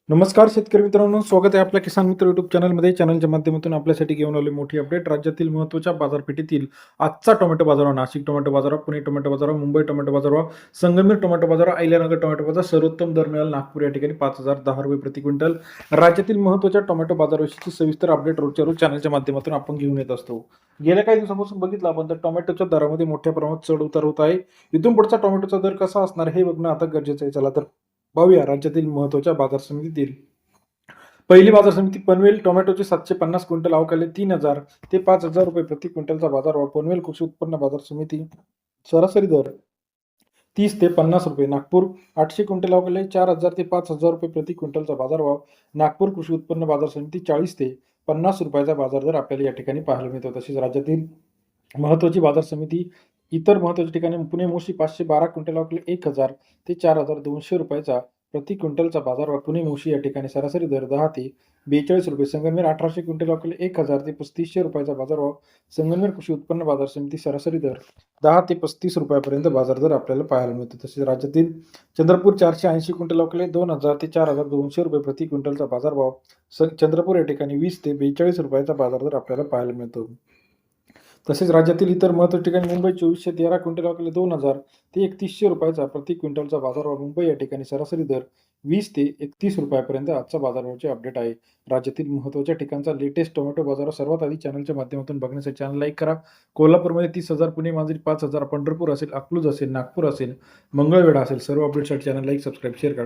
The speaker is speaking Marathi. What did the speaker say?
नमस्कार शेतकरी मित्रांनो, स्वागत आहे आपल्या किसान मित्र युट्यूब चॅनलमध्ये. चॅनलच्या माध्यमातून आपल्यासाठी घेऊन आले मोठी अपडेट. राज्यातील महत्त्वाच्या बाजारपेठेतील आजचा टोमॅटो बाजारभाव, नाशिक टोमॅटो बाजारभाव, पुणे टोमॅटो बाजारभाव, मुंबई टोमॅटो बाजारभाव, संगमेर टोमॅटो बाजारभाव, अहिल्यानगर टोमॅटो बाजार, सर्वोत्तम दर मिळाला नागपूर या ठिकाणी ₹5,010 प्रति क्विंटल. राज्यातील महत्त्वाच्या टोमॅटो बाजाराविषयीची सविस्तर अपडेट रोजच्या रोज चॅनलच्या माध्यमातून आपण घेऊन येत असतो. गेल्या काही दिवसांपासून बघितलं आपण तर टोमॅटोच्या दरामध्ये मोठ्या प्रमाणात चढ उतार होत आहे. इथून पुढचा टोमॅटोचा दर कसा असणार हे बघणं आता गरजेचं आहे. चला तर पाहूया राज्यातील महत्त्वाच्या बाजार समितीतील. पहिली बाजार समिती पनवेल टोमॅटोचे 750 क्विंटल अवकाले 3,000 ते 5,000 रुपये प्रति क्विंटलचा बाजारभाव. पनवेल कृषी उत्पन्न बाजार समिती सरासरी दर 30 ते 50 रुपये. नागपूर 800 क्विंटल अवकाले 4,000 ते 5,000 रुपये प्रति क्विंटलचा बाजारभाव. नागपूर कृषी उत्पन्न बाजार समिती 40 ते 50 रुपयाचा बाजार दर आपल्याला या ठिकाणी पाहायला मिळतो. तसेच राज्यातील महत्त्वाची बाजार समिती इतर महत्त्वाच्या ठिकाणी पुणे मोशी 512 क्विंटल अवकाले 1,000 ते 4,200 रुपयाचा प्रति क्विंटलचा बाजारभाव. पुणे मोशी या ठिकाणी सरासरी दर 10 ते 42 रुपये. संगमनेर 1800 क्विंटल अवकाले 1,000 ते 3,500 रुपयाचा बाजारभाव. संगमनेर कृषी उत्पन्न बाजार समिती सरासरी दर 10 ते 35 रुपयापर्यंत बाजार दर आपल्याला पाहायला मिळतो. तसेच राज्यातील चंद्रपूर 480 क्विंटल अवकाले 2,000 ते 4,200 रुपये प्रति क्विंटलचा बाजारभाव. चंद्रपूर या ठिकाणी 20 ते 42 रुपयाचा बाजार दर आपल्याला पाहायला मिळतो. तसेच राज्यातील इतर महत्त्वाच्या ठिकाणी मुंबई 2413 क्विंटल अवकाले 2,000 ते 3,100 रुपयाचा प्रति क्विंटलचा बाजारभाव. मुंबई या ठिकाणी सरासरी दर 20 ते 31 रुपयापर्यंत आजचा बाजारभावाचे अपडेट आहे. राज्यातील महत्त्वाच्या ठिकाणचा लेटेस्ट टोमॅटो बाजार सर्वात आधी चॅनलच्या माध्यमातून बघण्यासाठी चॅनल लाईक करा. कोल्हापूरमध्ये 30,000, पुणे मांजरी 5,000, पंढरपूर असेल, अकलूज असेल, नागपूर असेल, मंगळवेढा असेल, सर्व अपडेटसाठी चॅनल लाईक, सबस्क्राईब, शेअर करा.